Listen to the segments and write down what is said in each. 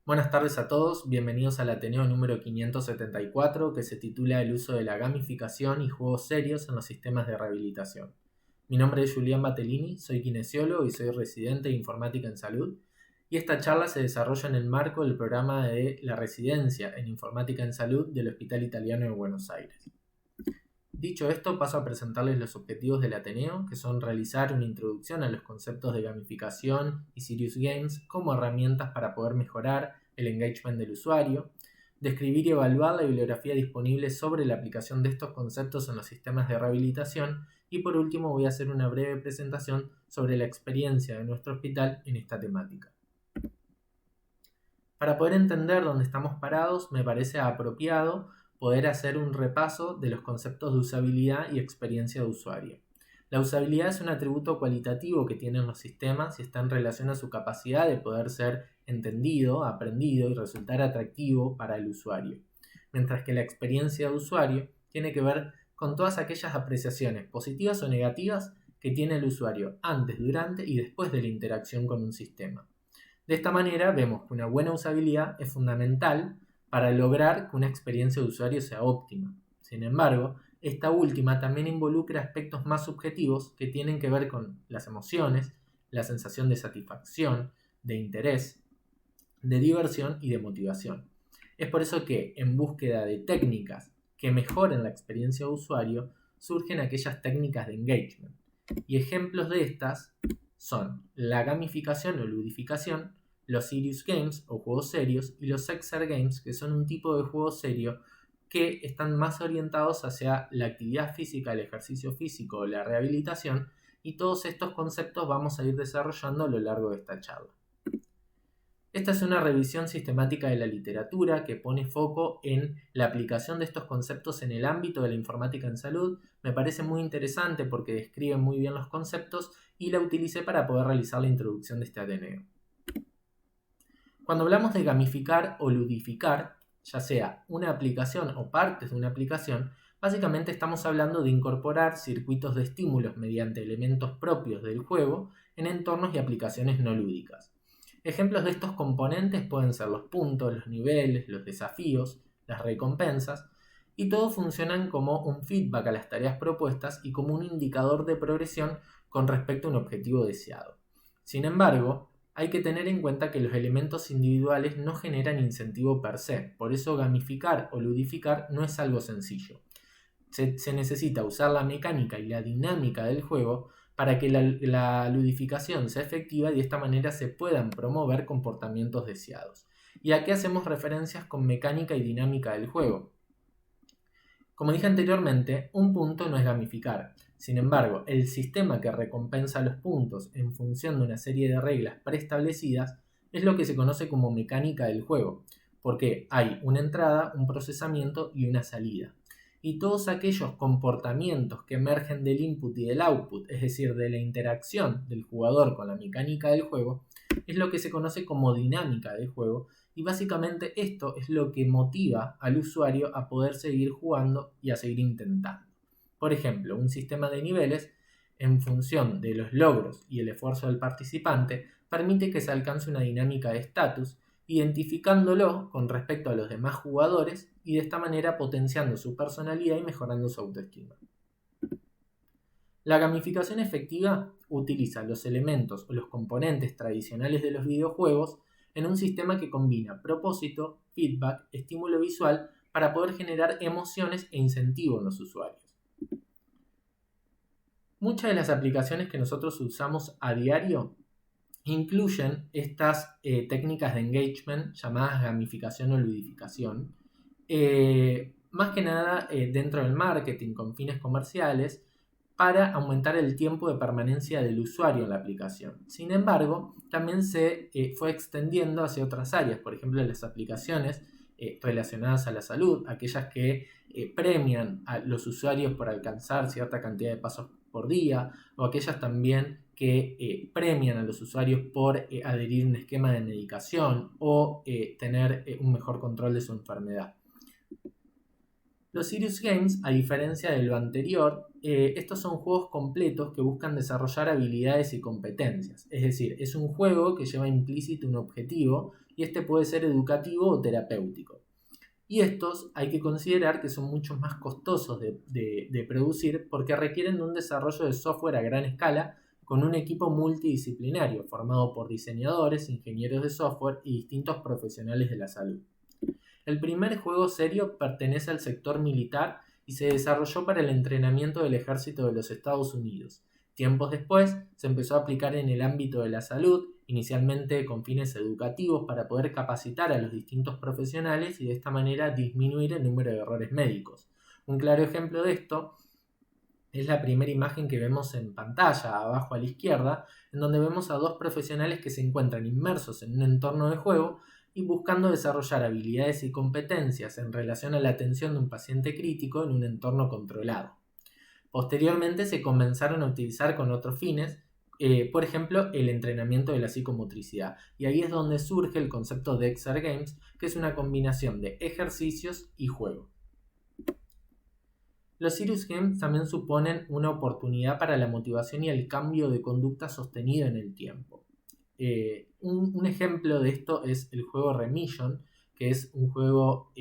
Buenas tardes a todos, bienvenidos al Ateneo número 574 que se titula El uso de la gamificación y juegos serios en los sistemas de rehabilitación. Mi nombre es Julián Batellini, soy kinesiólogo y soy residente de Informática en Salud y esta charla se desarrolla en el marco del programa de la residencia en Informática en Salud del Hospital Italiano de Buenos Aires. Dicho esto, paso a presentarles los objetivos del Ateneo, que son realizar una introducción a los conceptos de gamificación y serious games como herramientas para poder mejorar el engagement del usuario, describir y evaluar la bibliografía disponible sobre la aplicación de estos conceptos en los sistemas de rehabilitación y por último voy a hacer una breve presentación sobre la experiencia de nuestro hospital en esta temática. Para poder entender dónde estamos parados, me parece apropiado poder hacer un repaso de los conceptos de usabilidad y experiencia de usuario. La usabilidad es un atributo cualitativo que tienen los sistemas y está en relación a su capacidad de poder ser entendido, aprendido y resultar atractivo para el usuario. Mientras que la experiencia de usuario tiene que ver con todas aquellas apreciaciones positivas o negativas que tiene el usuario antes, durante y después de la interacción con un sistema. De esta manera vemos que una buena usabilidad es fundamental para lograr que una experiencia de usuario sea óptima. Sin embargo, esta última también involucra aspectos más subjetivos que tienen que ver con las emociones, la sensación de satisfacción, de interés, de diversión y de motivación. Es por eso que, en búsqueda de técnicas que mejoren la experiencia de usuario, surgen aquellas técnicas de engagement. Y ejemplos de estas son la gamificación o ludificación, los serious games o juegos serios y los exer games, que son un tipo de juego serio que están más orientados hacia la actividad física, el ejercicio físico o la rehabilitación, y todos estos conceptos vamos a ir desarrollando a lo largo de esta charla. Esta es una revisión sistemática de la literatura que pone foco en la aplicación de estos conceptos en el ámbito de la informática en salud. Me parece muy interesante porque describe muy bien los conceptos y la utilicé para poder realizar la introducción de este Ateneo. Cuando hablamos de gamificar o ludificar, ya sea una aplicación o partes de una aplicación, básicamente estamos hablando de incorporar circuitos de estímulos mediante elementos propios del juego en entornos y aplicaciones no lúdicas. Ejemplos de estos componentes pueden ser los puntos, los niveles, los desafíos, las recompensas, y todos funcionan como un feedback a las tareas propuestas y como un indicador de progresión con respecto a un objetivo deseado. Sin embargo, hay que tener en cuenta que los elementos individuales no generan incentivo per se, por eso gamificar o ludificar no es algo sencillo. Se necesita usar la mecánica y la dinámica del juego para que la ludificación sea efectiva y de esta manera se puedan promover comportamientos deseados. ¿Y a qué hacemos referencias con mecánica y dinámica del juego? Como dije anteriormente, un punto no es gamificar. Sin embargo, el sistema que recompensa los puntos en función de una serie de reglas preestablecidas es lo que se conoce como mecánica del juego, porque hay una entrada, un procesamiento y una salida. Y todos aquellos comportamientos que emergen del input y del output, es decir, de la interacción del jugador con la mecánica del juego, es lo que se conoce como dinámica del juego, y básicamente esto es lo que motiva al usuario a poder seguir jugando y a seguir intentando. Por ejemplo, un sistema de niveles, en función de los logros y el esfuerzo del participante, permite que se alcance una dinámica de estatus, identificándolo con respecto a los demás jugadores y de esta manera potenciando su personalidad y mejorando su autoestima. La gamificación efectiva utiliza los elementos o los componentes tradicionales de los videojuegos en un sistema que combina propósito, feedback, estímulo visual para poder generar emociones e incentivo en los usuarios. Muchas de las aplicaciones que nosotros usamos a diario incluyen estas técnicas de engagement llamadas gamificación o ludificación, más que nada dentro del marketing con fines comerciales para aumentar el tiempo de permanencia del usuario en la aplicación. Sin embargo, también se fue extendiendo hacia otras áreas, por ejemplo las aplicaciones relacionadas a la salud, aquellas que premian a los usuarios por alcanzar cierta cantidad de pasos por día, o aquellas también que premian a los usuarios por adherir a un esquema de medicación o tener un mejor control de su enfermedad. Los Serious Games, a diferencia de lo anterior, estos son juegos completos que buscan desarrollar habilidades y competencias. Es decir, es un juego que lleva implícito un objetivo y este puede ser educativo o terapéutico. Y estos hay que considerar que son mucho más costosos de producir porque requieren de un desarrollo de software a gran escala con un equipo multidisciplinario formado por diseñadores, ingenieros de software y distintos profesionales de la salud. El primer juego serio pertenece al sector militar y se desarrolló para el entrenamiento del ejército de los Estados Unidos. Tiempos después se empezó a aplicar en el ámbito de la salud, inicialmente con fines educativos para poder capacitar a los distintos profesionales y de esta manera disminuir el número de errores médicos. Un claro ejemplo de esto es la primera imagen que vemos en pantalla, abajo a la izquierda, en donde vemos a dos profesionales que se encuentran inmersos en un entorno de juego y buscando desarrollar habilidades y competencias en relación a la atención de un paciente crítico en un entorno controlado. Posteriormente se comenzaron a utilizar con otros fines, por ejemplo, el entrenamiento de la psicomotricidad. Y ahí es donde surge el concepto de Exergames, que es una combinación de ejercicios y juego. Los Serious Games también suponen una oportunidad para la motivación y el cambio de conducta sostenido en el tiempo. Un ejemplo de esto es el juego Remission, que es un juego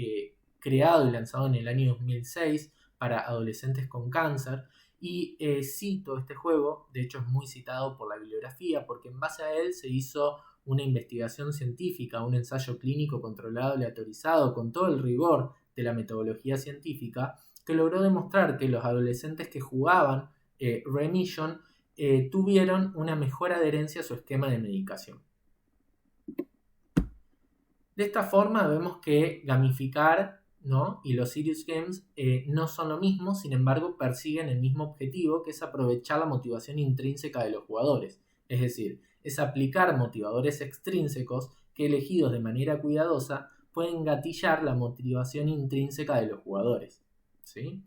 creado y lanzado en el año 2006 para adolescentes con cáncer. Y cito este juego, de hecho es muy citado por la bibliografía, porque en base a él se hizo una investigación científica, un ensayo clínico controlado y aleatorizado con todo el rigor de la metodología científica, que logró demostrar que los adolescentes que jugaban Remission tuvieron una mejor adherencia a su esquema de medicación. De esta forma vemos que gamificar, ¿no?, y los Serious Games no son lo mismo, sin embargo persiguen el mismo objetivo, que es aprovechar la motivación intrínseca de los jugadores. Es decir, es aplicar motivadores extrínsecos que, elegidos de manera cuidadosa, pueden gatillar la motivación intrínseca de los jugadores, ¿sí?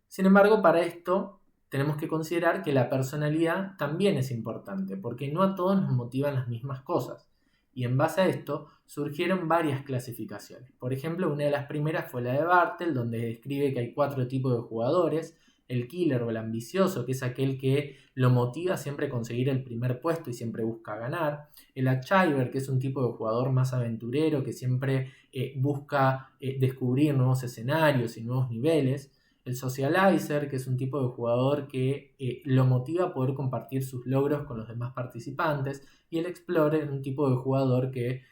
Sin embargo, para esto tenemos que considerar que la personalidad también es importante, porque no a todos nos motivan las mismas cosas. Y en base a esto surgieron varias clasificaciones. Por ejemplo, una de las primeras fue la de Bartel, donde describe que hay 4 tipos de jugadores: el killer o el ambicioso, que es aquel que lo motiva siempre a conseguir el primer puesto y siempre busca ganar; el achiever, que es un tipo de jugador más aventurero, que siempre busca descubrir nuevos escenarios y nuevos niveles; el socializer, que es un tipo de jugador que lo motiva a poder compartir sus logros con los demás participantes; y el explorer, un tipo de jugador que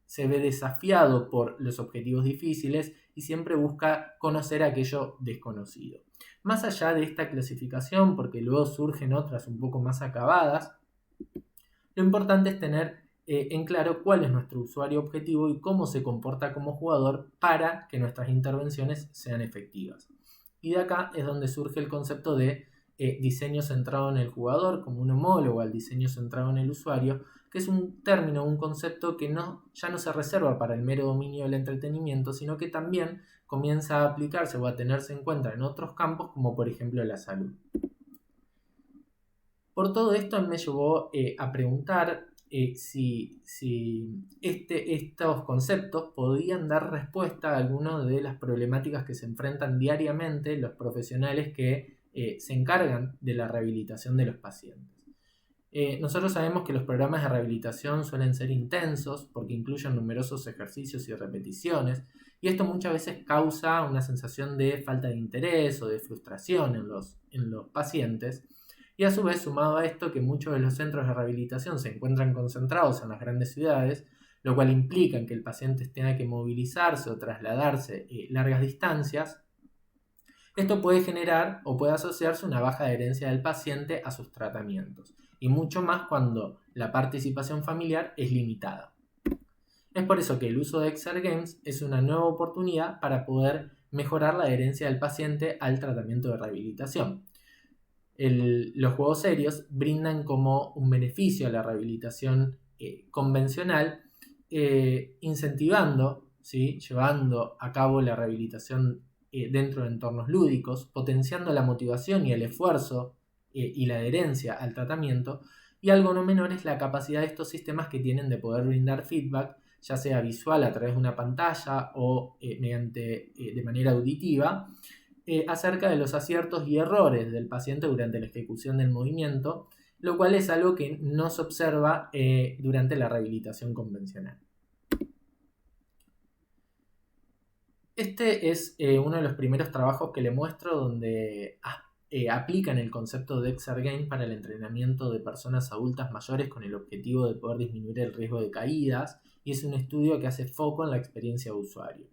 se ve desafiado por los objetivos difíciles y siempre busca conocer aquello desconocido. Más allá de esta clasificación, porque luego surgen otras un poco más acabadas, lo importante es tener en claro cuál es nuestro usuario objetivo y cómo se comporta como jugador para que nuestras intervenciones sean efectivas. Y de acá es donde surge el concepto de diseño centrado en el jugador, como un homólogo al diseño centrado en el usuario, que es un término, un concepto que ya no se reserva para el mero dominio del entretenimiento, sino que también comienza a aplicarse o a tenerse en cuenta en otros campos, como por ejemplo la salud. Por todo esto me llevó a preguntar si estos conceptos podían dar respuesta a algunas de las problemáticas que se enfrentan diariamente los profesionales que se encargan de la rehabilitación de los pacientes. Nosotros sabemos que los programas de rehabilitación suelen ser intensos porque incluyen numerosos ejercicios y repeticiones, y esto muchas veces causa una sensación de falta de interés o de frustración en los pacientes. Y a su vez, sumado a esto, que muchos de los centros de rehabilitación se encuentran concentrados en las grandes ciudades, lo cual implica que el paciente tenga que movilizarse o trasladarse largas distancias. Esto puede generar o puede asociarse a una baja adherencia del paciente a sus tratamientos, y mucho más cuando la participación familiar es limitada. Es por eso que el uso de Exergames es una nueva oportunidad para poder mejorar la adherencia del paciente al tratamiento de rehabilitación. Los juegos serios brindan como un beneficio a la rehabilitación convencional, incentivando, ¿sí?, llevando a cabo la rehabilitación dentro de entornos lúdicos, potenciando la motivación y el esfuerzo y la adherencia al tratamiento. Y algo no menor es la capacidad de estos sistemas que tienen de poder brindar feedback ya sea visual a través de una pantalla o de manera auditiva, acerca de los aciertos y errores del paciente durante la ejecución del movimiento, lo cual es algo que no se observa durante la rehabilitación convencional. Este es uno de los primeros trabajos que le muestro donde aplican el concepto de Exergain para el entrenamiento de personas adultas mayores con el objetivo de poder disminuir el riesgo de caídas, y es un estudio que hace foco en la experiencia de usuario.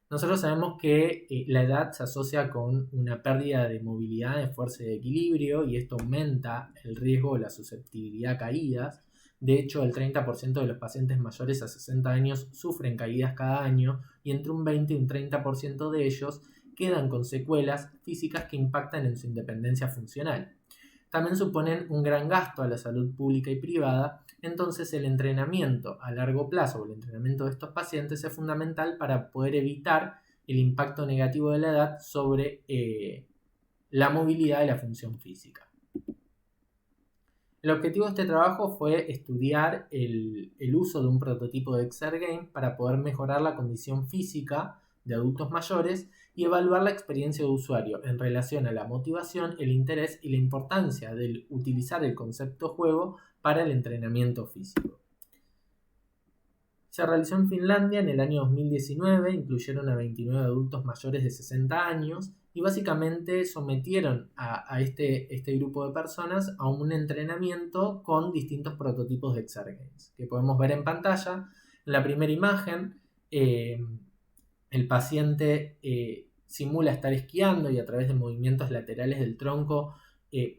Nosotros sabemos que la edad se asocia con una pérdida de movilidad, de fuerza y de equilibrio, y esto aumenta el riesgo o la susceptibilidad a caídas. De hecho, el 30% de los pacientes mayores a 60 años sufren caídas cada año, y entre un 20 y un 30% de ellos quedan con secuelas físicas que impactan en su independencia funcional. También suponen un gran gasto a la salud pública y privada, entonces el entrenamiento a largo plazo o el entrenamiento de estos pacientes es fundamental para poder evitar el impacto negativo de la edad sobre la movilidad y la función física. El objetivo de este trabajo fue estudiar el uso de un prototipo de Exergain para poder mejorar la condición física de adultos mayores y evaluar la experiencia de usuario en relación a la motivación, el interés y la importancia de utilizar el concepto juego para el entrenamiento físico. Se realizó en Finlandia en el año 2019, incluyeron a 29 adultos mayores de 60 años y básicamente sometieron a este grupo de personas a un entrenamiento con distintos prototipos de Exergains que podemos ver en pantalla. En la primera imagen, el paciente simula estar esquiando y a través de movimientos laterales del tronco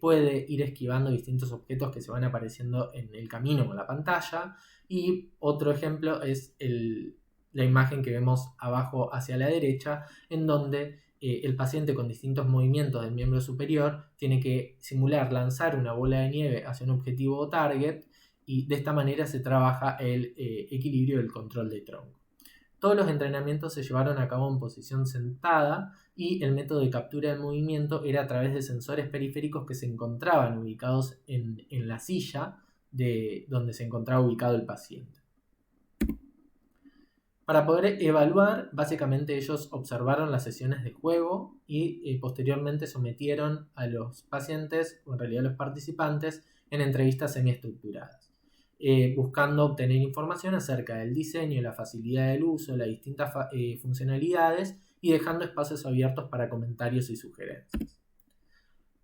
puede ir esquivando distintos objetos que se van apareciendo en el camino con la pantalla. Y otro ejemplo es la imagen que vemos abajo hacia la derecha, en donde el paciente con distintos movimientos del miembro superior tiene que simular lanzar una bola de nieve hacia un objetivo o target, y de esta manera se trabaja el equilibrio del control de tronco. Todos los entrenamientos se llevaron a cabo en posición sentada y el método de captura del movimiento era a través de sensores periféricos que se encontraban ubicados en la silla donde se encontraba ubicado el paciente. Para poder evaluar, básicamente ellos observaron las sesiones de juego y posteriormente sometieron a los pacientes, o en realidad a los participantes, en entrevistas semiestructuradas, buscando obtener información acerca del diseño, la facilidad del uso, las distintas funcionalidades y dejando espacios abiertos para comentarios y sugerencias.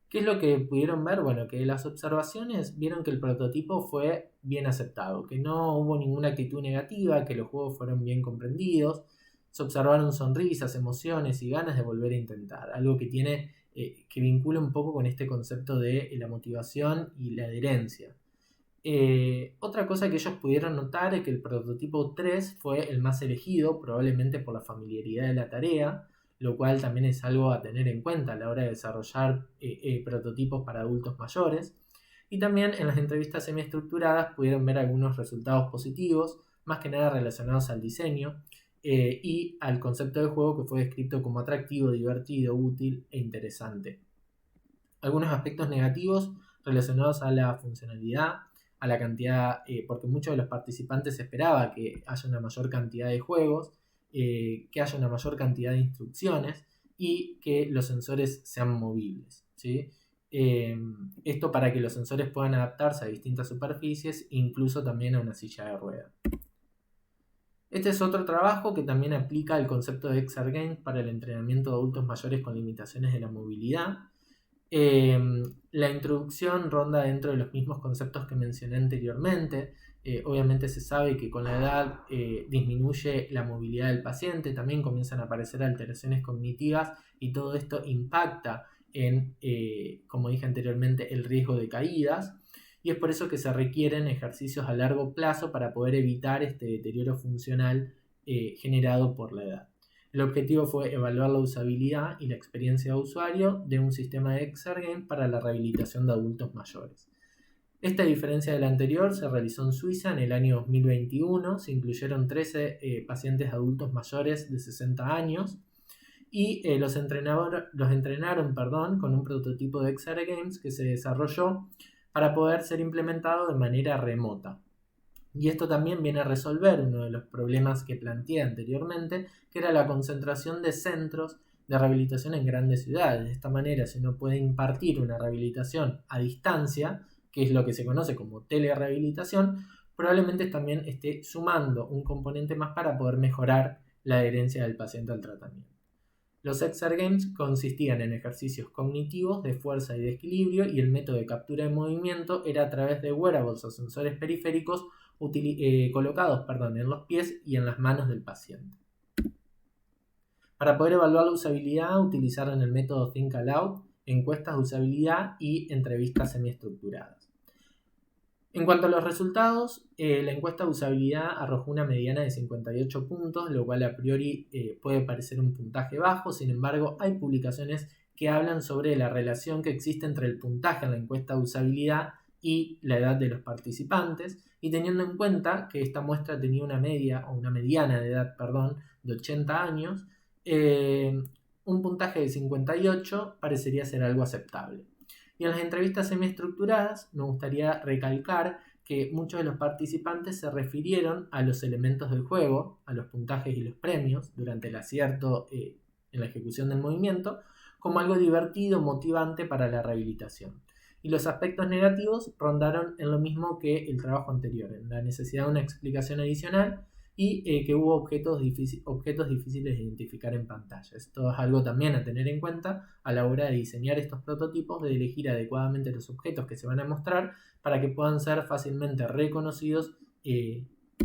¿Qué es lo que pudieron ver? Bueno, que las observaciones vieron que el prototipo fue bien aceptado, que no hubo ninguna actitud negativa, que los juegos fueron bien comprendidos, se observaron sonrisas, emociones y ganas de volver a intentar, algo que que vincula un poco con este concepto de la motivación y la adherencia. Otra cosa que ellos pudieron notar es que el prototipo 3 fue el más elegido, probablemente por la familiaridad de la tarea, lo cual también es algo a tener en cuenta a la hora de desarrollar prototipos para adultos mayores. Y también en las entrevistas semiestructuradas pudieron ver algunos resultados positivos, más que nada relacionados al diseño y al concepto de juego, que fue descrito como atractivo, divertido, útil e interesante. Algunos aspectos negativos relacionados a la funcionalidad, a la cantidad, porque muchos de los participantes esperaban que haya una mayor cantidad de juegos, que haya una mayor cantidad de instrucciones y que los sensores sean movibles, ¿sí? Esto para que los sensores puedan adaptarse a distintas superficies, incluso también a una silla de ruedas. Este es otro trabajo que también aplica el concepto de Exergain para el entrenamiento de adultos mayores con limitaciones de la movilidad. La introducción ronda dentro de los mismos conceptos que mencioné anteriormente. Obviamente se sabe que con la edad disminuye la movilidad del paciente, también comienzan a aparecer alteraciones cognitivas y todo esto impacta en, como dije anteriormente, el riesgo de caídas, y es por eso que se requieren ejercicios a largo plazo para poder evitar este deterioro funcional generado por la edad. El objetivo fue evaluar la usabilidad y la experiencia de usuario de un sistema de Exergain para la rehabilitación de adultos mayores. Esta diferencia de la anterior se realizó en Suiza en el año 2021, se incluyeron 13 pacientes adultos mayores de 60 años y los entrenaron con un prototipo de Exergain que se desarrolló para poder ser implementado de manera remota. Y esto también viene a resolver uno de los problemas que planteé anteriormente, que era la concentración de centros de rehabilitación en grandes ciudades. De esta manera, si uno puede impartir una rehabilitación a distancia, que es lo que se conoce como telerehabilitación, probablemente también esté sumando un componente más para poder mejorar la adherencia del paciente al tratamiento. Los Exergames consistían en ejercicios cognitivos de fuerza y de equilibrio, y el método de captura de movimiento era a través de wearables o sensores periféricos colocados en los pies y en las manos del paciente. Para poder evaluar la usabilidad, utilizaron el método Think Aloud, encuestas de usabilidad y entrevistas semiestructuradas. En cuanto a los resultados, la encuesta de usabilidad arrojó una mediana de 58 puntos, lo cual a priori puede parecer un puntaje bajo. Sin embargo, hay publicaciones que hablan sobre la relación que existe entre el puntaje en la encuesta de usabilidad y la edad de los participantes, y teniendo en cuenta que esta muestra tenía una mediana de edad, de 80 años, un puntaje de 58 parecería ser algo aceptable. Y en las entrevistas semiestructuradas me gustaría recalcar que muchos de los participantes se refirieron a los elementos del juego, a los puntajes y los premios durante el acierto en la ejecución del movimiento, como algo divertido, motivante para la rehabilitación. Y los aspectos negativos rondaron en lo mismo que el trabajo anterior, en la necesidad de una explicación adicional y que hubo objetos difíciles de identificar en pantalla. Esto es algo también a tener en cuenta a la hora de diseñar estos prototipos, de elegir adecuadamente los objetos que se van a mostrar para que puedan ser fácilmente reconocidos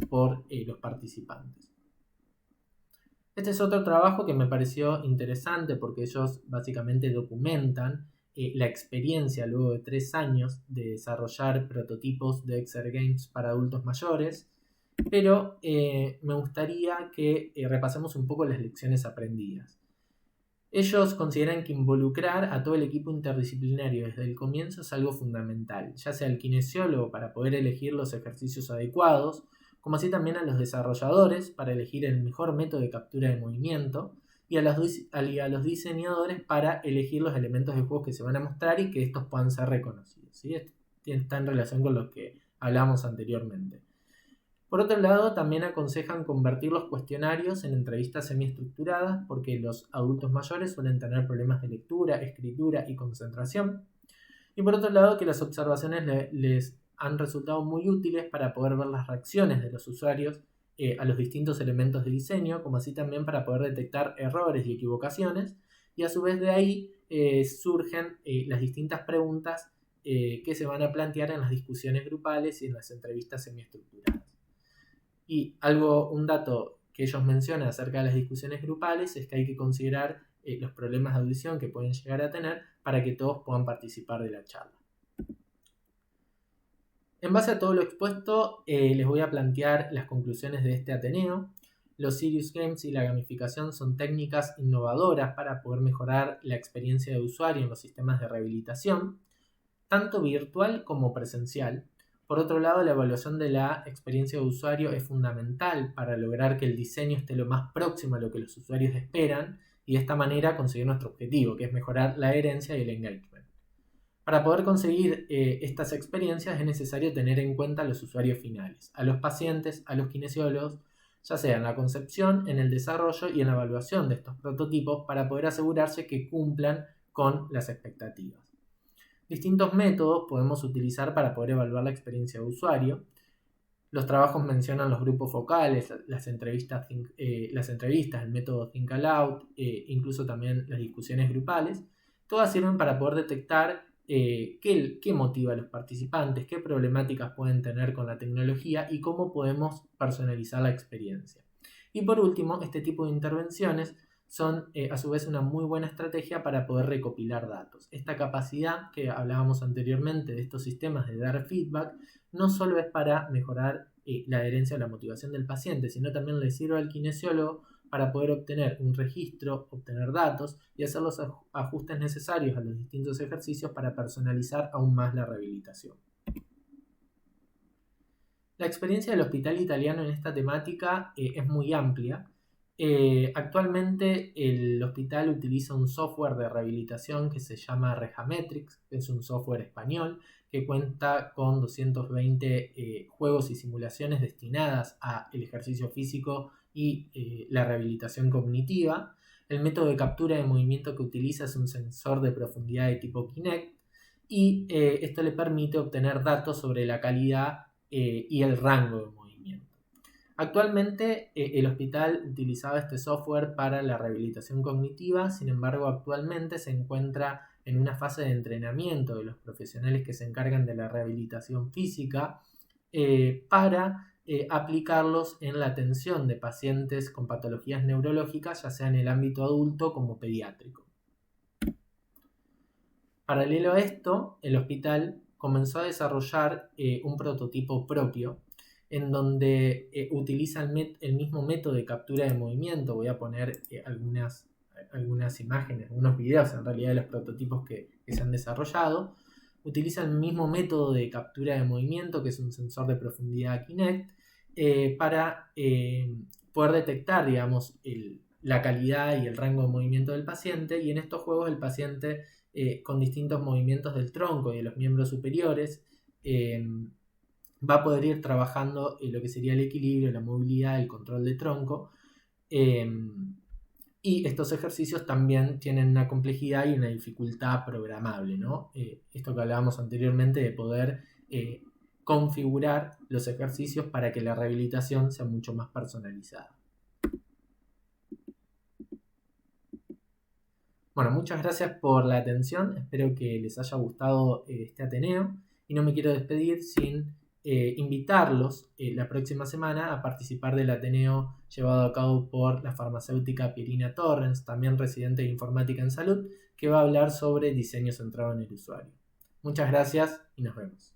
por los participantes. Este es otro trabajo que me pareció interesante porque ellos básicamente documentan la experiencia luego de 3 años de desarrollar prototipos de Exergames para adultos mayores. Pero me gustaría que repasemos un poco las lecciones aprendidas. Ellos consideran que involucrar a todo el equipo interdisciplinario desde el comienzo es algo fundamental, ya sea el kinesiólogo para poder elegir los ejercicios adecuados, como así también a los desarrolladores para elegir el mejor método de captura de movimiento, y a los diseñadores para elegir los elementos de juego que se van a mostrar y que estos puedan ser reconocidos. ¿Sí? Esto está en relación con lo que hablamos anteriormente. Por otro lado, también aconsejan convertir los cuestionarios en entrevistas semiestructuradas porque los adultos mayores suelen tener problemas de lectura, escritura y concentración. Y por otro lado, que las observaciones les han resultado muy útiles para poder ver las reacciones de los usuarios a los distintos elementos de diseño, como así también para poder detectar errores y equivocaciones. Y a su vez de ahí surgen las distintas preguntas que se van a plantear en las discusiones grupales y en las entrevistas semiestructuradas. Y un dato que ellos mencionan acerca de las discusiones grupales es que hay que considerar los problemas de audición que pueden llegar a tener para que todos puedan participar de la charla. En base a todo lo expuesto, les voy a plantear las conclusiones de este Ateneo. Los Serious Games y la gamificación son técnicas innovadoras para poder mejorar la experiencia de usuario en los sistemas de rehabilitación, tanto virtual como presencial. Por otro lado, la evaluación de la experiencia de usuario es fundamental para lograr que el diseño esté lo más próximo a lo que los usuarios esperan y de esta manera conseguir nuestro objetivo, que es mejorar la adherencia y el engagement. Para poder conseguir estas experiencias es necesario tener en cuenta a los usuarios finales, a los pacientes, a los kinesiólogos, ya sea en la concepción, en el desarrollo y en la evaluación de estos prototipos para poder asegurarse que cumplan con las expectativas. Distintos métodos podemos utilizar para poder evaluar la experiencia de usuario. Los trabajos mencionan los grupos focales, las entrevistas, el método Think Aloud, incluso también las discusiones grupales. Todas sirven para poder detectar qué motiva a los participantes, qué problemáticas pueden tener con la tecnología y cómo podemos personalizar la experiencia. Y por último, este tipo de intervenciones son a su vez una muy buena estrategia para poder recopilar datos. Esta capacidad que hablábamos anteriormente de estos sistemas de dar feedback no solo es para mejorar la adherencia o la motivación del paciente, sino también le sirve al kinesiólogo para poder obtener un registro, obtener datos y hacer los ajustes necesarios a los distintos ejercicios para personalizar aún más la rehabilitación. La experiencia del hospital italiano en esta temática es muy amplia. Actualmente el hospital utiliza un software de rehabilitación que se llama Rehametrix, que es un software español que cuenta con 220 juegos y simulaciones destinadas al ejercicio físico y la rehabilitación cognitiva. El método de captura de movimiento que utiliza es un sensor de profundidad de tipo Kinect y esto le permite obtener datos sobre la calidad y el rango de movimiento. Actualmente el hospital utilizaba este software para la rehabilitación cognitiva, sin embargo actualmente se encuentra en una fase de entrenamiento de los profesionales que se encargan de la rehabilitación física para aplicarlos en la atención de pacientes con patologías neurológicas, ya sea en el ámbito adulto como pediátrico. Paralelo a esto, el hospital comenzó a desarrollar un prototipo propio en donde utiliza el mismo método de captura de movimiento. Voy a poner algunas imágenes, unos videos en realidad de los prototipos que se han desarrollado. Utiliza el mismo método de captura de movimiento, que es un sensor de profundidad Kinect, para poder detectar, digamos, la calidad y el rango de movimiento del paciente. Y en estos juegos el paciente con distintos movimientos del tronco y de los miembros superiores va a poder ir trabajando lo que sería el equilibrio, la movilidad, el control de tronco. Y estos ejercicios también tienen una complejidad y una dificultad programable, ¿no? Esto que hablábamos anteriormente de poder configurar los ejercicios para que la rehabilitación sea mucho más personalizada. Bueno, muchas gracias por la atención, espero que les haya gustado este Ateneo y no me quiero despedir sin invitarlos la próxima semana a participar del Ateneo llevado a cabo por la farmacéutica Pierina Torrens, también residente de Informática en Salud, que va a hablar sobre diseño centrado en el usuario. Muchas gracias y nos vemos.